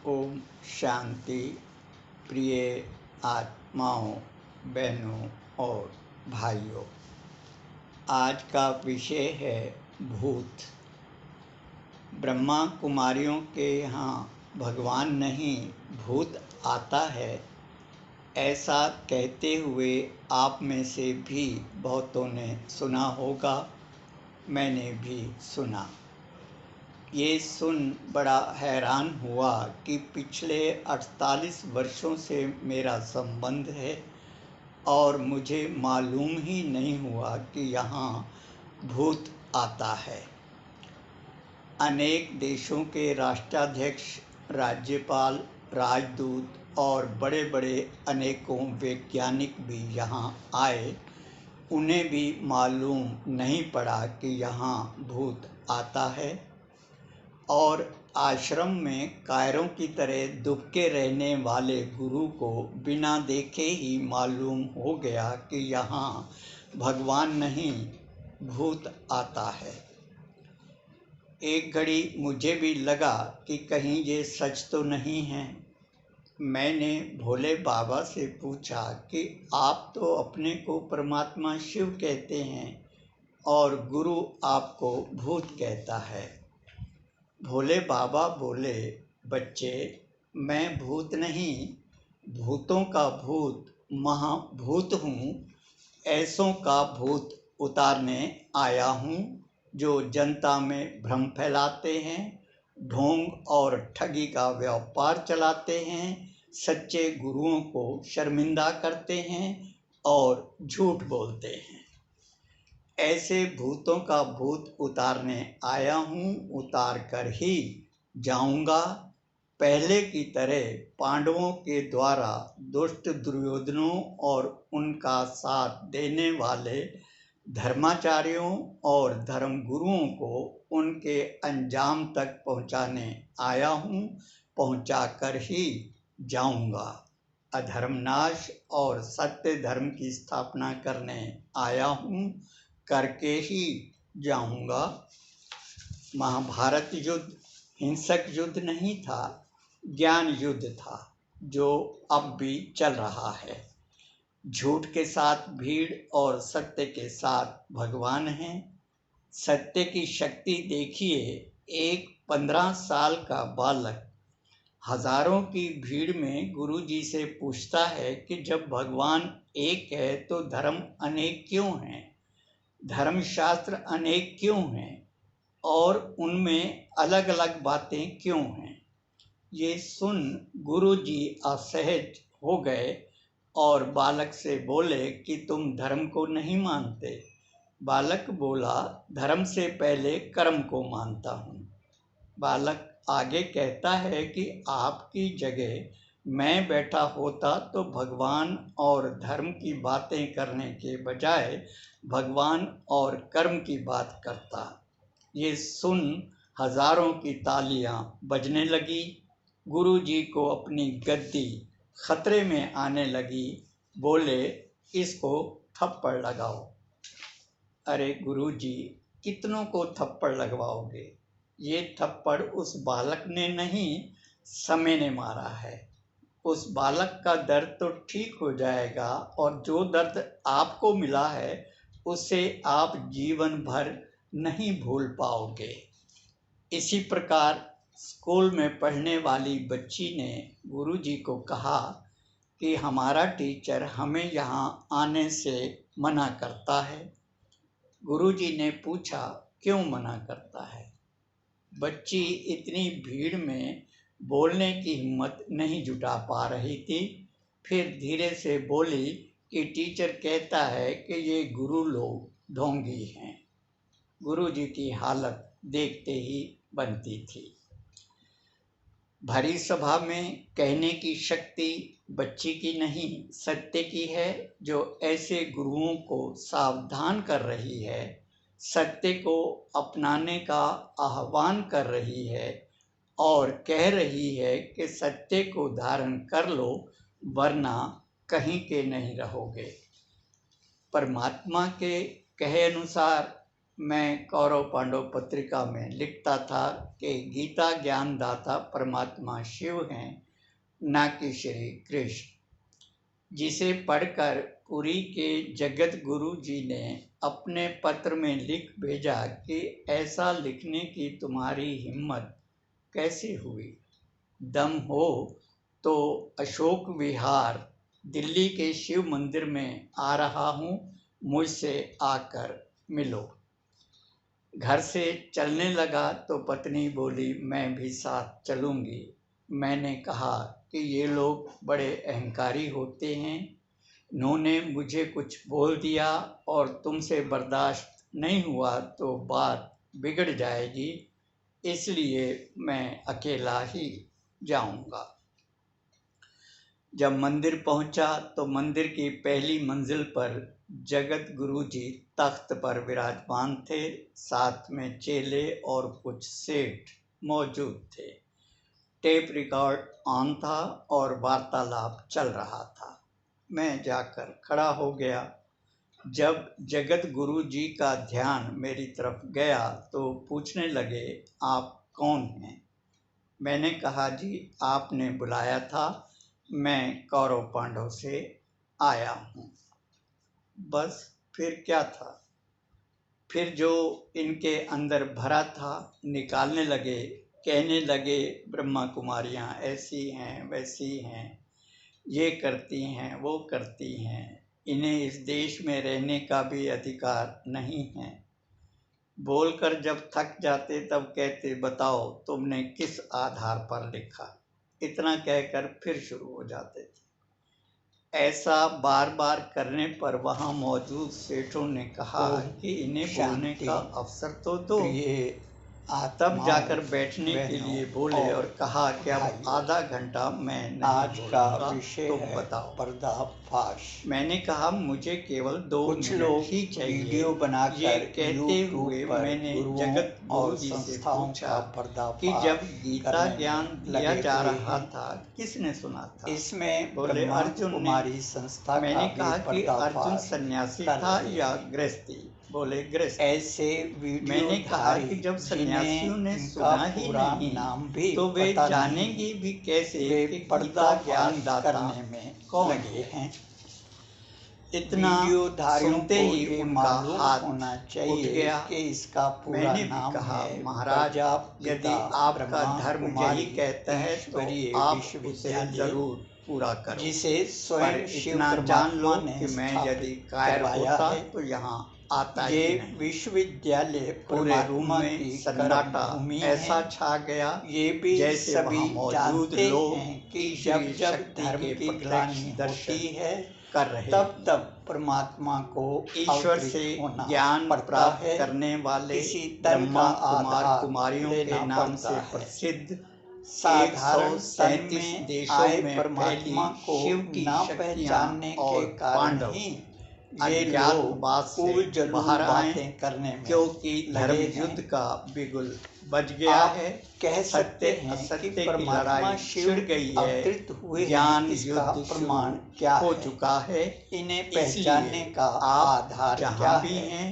ओम शांति। प्रिय आत्माओं, बहनों और भाइयों, आज का विषय है भूत। ब्रह्मा कुमारियों के यहाँ भगवान नहीं, भूत आता है, ऐसा कहते हुए आप में से भी बहुतों ने सुना होगा। मैंने भी सुना। ये सुन बड़ा हैरान हुआ कि पिछले 48 वर्षों से मेरा संबंध है और मुझे मालूम ही नहीं हुआ कि यहाँ भूत आता है। अनेक देशों के राष्ट्राध्यक्ष, राज्यपाल, राजदूत और बड़े बड़े अनेकों वैज्ञानिक भी यहाँ आए। उन्हें भी मालूम नहीं पड़ा कि यहाँ भूत आता है। और आश्रम में कायरों की तरह दुबके रहने वाले गुरु को बिना देखे ही मालूम हो गया कि यहाँ भगवान नहीं, भूत आता है। एक घड़ी मुझे भी लगा कि कहीं ये सच तो नहीं है। मैंने भोले बाबा से पूछा कि आप तो अपने को परमात्मा शिव कहते हैं और गुरु आपको भूत कहता है। भोले बाबा बोले, बच्चे, मैं भूत नहीं, भूतों का भूत महाभूत हूँ। ऐसों का भूत उतारने आया हूँ जो जनता में भ्रम फैलाते हैं, ढोंग और ठगी का व्यापार चलाते हैं, सच्चे गुरुओं को शर्मिंदा करते हैं और झूठ बोलते हैं। ऐसे भूतों का भूत उतारने आया हूँ, उतार कर ही जाऊंगा। पहले की तरह पांडवों के द्वारा दुष्ट दुर्योधनों और उनका साथ देने वाले धर्माचार्यों और धर्मगुरुओं को उनके अंजाम तक पहुँचाने आया हूँ, पहुँचा कर ही जाऊंगा। अधर्मनाश और सत्य धर्म की स्थापना करने आया हूँ, करके ही जाऊंगा। महाभारत युद्ध हिंसक युद्ध नहीं था, ज्ञान युद्ध था, जो अब भी चल रहा है। झूठ के साथ भीड़ और सत्य के साथ भगवान हैं। सत्य की शक्ति देखिए। एक 15 साल का बालक हजारों की भीड़ में गुरुजी से पूछता है कि जब भगवान एक है तो धर्म अनेक क्यों हैं, धर्मशास्त्र अनेक क्यों हैं और उनमें अलग अलग बातें क्यों हैं। ये सुन गुरुजी असहज हो गए और बालक से बोले कि तुम धर्म को नहीं मानते। बालक बोला, धर्म से पहले कर्म को मानता हूँ। बालक आगे कहता है कि आपकी जगह मैं बैठा होता तो भगवान और धर्म की बातें करने के बजाय भगवान और कर्म की बात करता। ये सुन हजारों की तालियां बजने लगी। गुरुजी को अपनी गद्दी खतरे में आने लगी। बोले, इसको थप्पड़ लगाओ। अरे गुरुजी, कितनों को थप्पड़ लगवाओगे? ये थप्पड़ उस बालक ने नहीं, समय ने मारा है। उस बालक का दर्द तो ठीक हो जाएगा और जो दर्द आपको मिला है उसे आप जीवन भर नहीं भूल पाओगे। इसी प्रकार स्कूल में पढ़ने वाली बच्ची ने गुरुजी को कहा कि हमारा टीचर हमें यहाँ आने से मना करता है। गुरुजी ने पूछा, क्यों मना करता है? बच्ची इतनी भीड़ में बोलने की हिम्मत नहीं जुटा पा रही थी। फिर धीरे से बोली कि टीचर कहता है कि ये गुरु लोग ढोंगी हैं। गुरुजी की हालत देखते ही बनती थी। भरी सभा में कहने की शक्ति बच्ची की नहीं, सत्य की है, जो ऐसे गुरुओं को सावधान कर रही है, सत्य को अपनाने का आह्वान कर रही है और कह रही है कि सत्य को धारण कर लो वरना कहीं के नहीं रहोगे। परमात्मा के कहे अनुसार मैं कौरव पांडव पत्रिका में लिखता था कि गीता ज्ञानदाता परमात्मा शिव हैं, न कि श्री कृष्ण, जिसे पढ़कर पुरी के जगत गुरु जी ने अपने पत्र में लिख भेजा कि ऐसा लिखने की तुम्हारी हिम्मत कैसे हुई? दम हो तो अशोक विहार दिल्ली के शिव मंदिर में आ रहा हूँ, मुझसे आकर मिलो। घर से चलने लगा तो पत्नी बोली, मैं भी साथ चलूँगी। मैंने कहा कि ये लोग बड़े अहंकारी होते हैं, उन्होंने मुझे कुछ बोल दिया और तुमसे बर्दाश्त नहीं हुआ तो बात बिगड़ जाएगी, इसलिए मैं अकेला ही जाऊंगा। जब मंदिर पहुंचा तो मंदिर की पहली मंजिल पर जगत गुरु जी तख्त पर विराजमान थे, साथ में चेले और कुछ सेठ मौजूद थे। टेप रिकॉर्ड ऑन था और वार्तालाप चल रहा था। मैं जाकर खड़ा हो गया। जब जगत गुरु जी का ध्यान मेरी तरफ गया तो पूछने लगे, आप कौन हैं? मैंने कहा, जी आपने बुलाया था, मैं कौरव पांडव से आया हूँ। बस फिर क्या था? फिर जो इनके अंदर भरा था निकालने लगे, कहने लगे ब्रह्मा कुमारियाँ ऐसी हैं वैसी हैं, ये करती हैं वो करती हैं, इन्हें इस देश में रहने का भी अधिकार नहीं है। बोलकर जब थक जाते तब कहते, बताओ तुमने किस आधार पर लिखा? इतना कहकर फिर शुरू हो जाते थे। ऐसा बार बार करने पर वहां मौजूद सेठों ने कहा कि इन्हें बोलने का अवसर तो दो। तब जाकर बैठने के लिए बोले और कहा कि अब आधा घंटा मैं नहीं आज का विषय तो है बताओ। पर्दाफाश। मैंने कहा, मुझे केवल 2 मिनट ही चाहिए। वीडियो बनाकर ये कहते हुए मैंने जगत गुरु जी से पूछा कि जब गीता ज्ञान दिया जा रहा था किसने सुना था? इसमें बोले अर्जुन कुमारी संस्था। मैंने कहा कि अर्जुन सन्यासी था या गृहस्थी? बोले गृहस्थ। ऐसे वीडियो मैंने कहा कि जब सन्यासियों ने सुना ही नहीं नाम भी तो वे जानेंगे भी कैसे कि गीता ज्ञान दाता में कौन लगे हैं। इतना सुनते ही उनका हाथ होना उठ चाहिए गया कि इसका पूरा मैंने भी नाम कहा, है महाराज यदि आपका धर्म यही कहता है तो आप उसे जरूर पूरा करो, जिसे पर स्वयं शिव इतना जान लो ने कि मैं यदि कायर होता तो यहाँ आता ही नहीं। विश्वविद्यालय पूरे रूम में सन्नाटा ऐसा छा गया ये भी जैसे सभी वहाँ मौजूद लोग कि जब धर्म की ग्लानि होती है कर रहे तब परमात्मा को ईश्वर से ज्ञान प्राप्त करने वाले ब्रह्मा कुमार कुमारियों के नाम से प्रसिद्ध साधारण 137 देशों में परमात्मा को शिव की न शक्तियां पहचानने के और कारण पांडव ही अज्ञातवास से बाहर आए, करने में क्योंकि धर्म युद्ध का बिगुल बज गया है। कह सकते हैं असत्य कि की लड़ाई छिड़ गई है, ज्ञान युद्ध प्रमाण क्या हो चुका है। इन्हें पहचानने का आधार जहाँ भी हैं,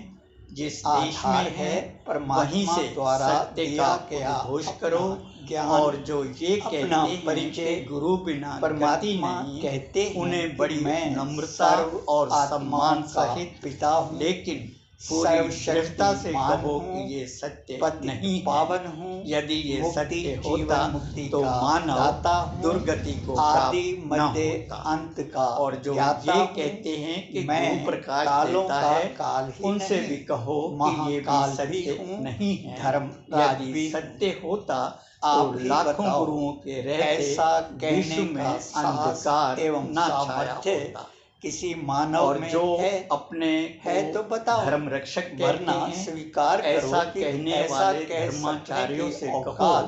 जिस देश में है वहीं से सत्य का उद्घोष करो और जो ये कहते हैं कि गुरु बिना गति नहीं, कहते हैं उन्हें बड़ी नम्रता और सम्मान सहित पिता, लेकिन पूरी श्रेष्ठता से कहो कि ये सत्य नहीं पावन हूँ। यदि ये सत्य होता तो मानव दुर्गति को प्राप्त न होता। अंत का और जो ये कहते हैं कि गुरु प्रकाश देता है, उनसे भी कहो कि ये भी सत्य नहीं है। धर्म यदि सत्य होता तो लाखों गुरुओं के रहते विश्व में अंधकार एवं न छाया होता। किसी मानव और में जो है अपने है तो बताओ, धर्म रक्षक कहते हैं, स्वीकार ऐसा कहने वाले धर्माचार्यों से कहो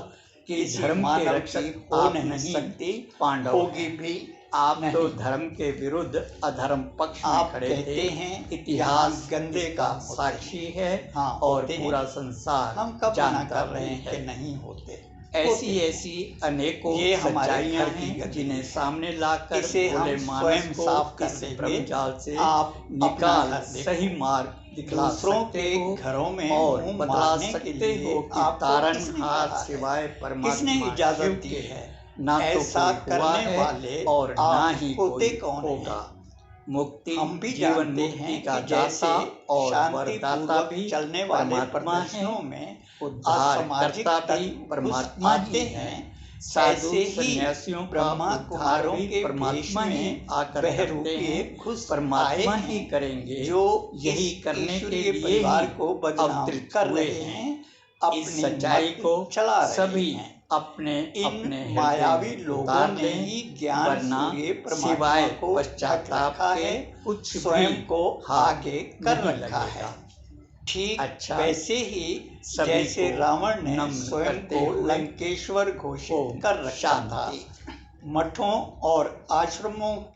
कि धर्म के रक्षक हो नहीं सकती, पांडव होगी भी। आप तो धर्म के विरुद्ध अधर्म पक्ष में खड़े थे। इतिहास गंदे का साक्षी है और पूरा संसार हम कब जानता कर रहे हैं है कि नहीं होते। ऐसी अनेकों सच्चाइयां हैं जिन्हें सामने लाकर भोले मानस को इस ब्रह्मजाल से निकाल सही मार्ग दिखला दूसरों सकते के हो घरों में और मुंह बतला मारने के सकते लिए हो कि आपको किसने तारनहार कहा है? सिवाय किसने परमात्मा इजाजत शिव दी के है? ना तो ऐसा कोई हुआ करने है वाले और ना आप ही होते कोई कौन होगा। हैं? मुक्ति हम भी जीवन जानते मुक्ति हैं का कि जैसे दाता और वरदाता शांतिपूर्वक भी चलने वाले परमात्मा है, प्रदर्शनों में उद्धार असामाजिक करता भी तत्व घुस परमात्मा आते ही है। हैं, साधु ऐसे ही सन्यासियों का ब्रह्मा उद्धार कुमारों भी के भेष परमात्मा ही में आकर करते बहरूपीय हैं, घुस आए परमात्मा ही हैं, करेंगे। जो यही इस करने के ईश्वरीय लिए परिवार ही को बदनाम अवतरित कर हुए रहे हैं। हैं, इस अपनी सच्चाई मत को चला रहे सभी हैं। अपने इन अपने मायावी हृदय में लोगों उतार ने लें, ही ज्ञान वरना सूर्य परमात्मा सिवाय को ढक पश्चाताप रखा के है, कुछ स्वयं भी को हाथ आगे कर नहीं रखा है। लगेगा। ठीक अच्छा, वैसे ही सभी जैसे को रावण ने नमन स्वयं करते को हुए लंकेश्वर घोषित ओम कर रखा था। शांति। मठों और आश्रमों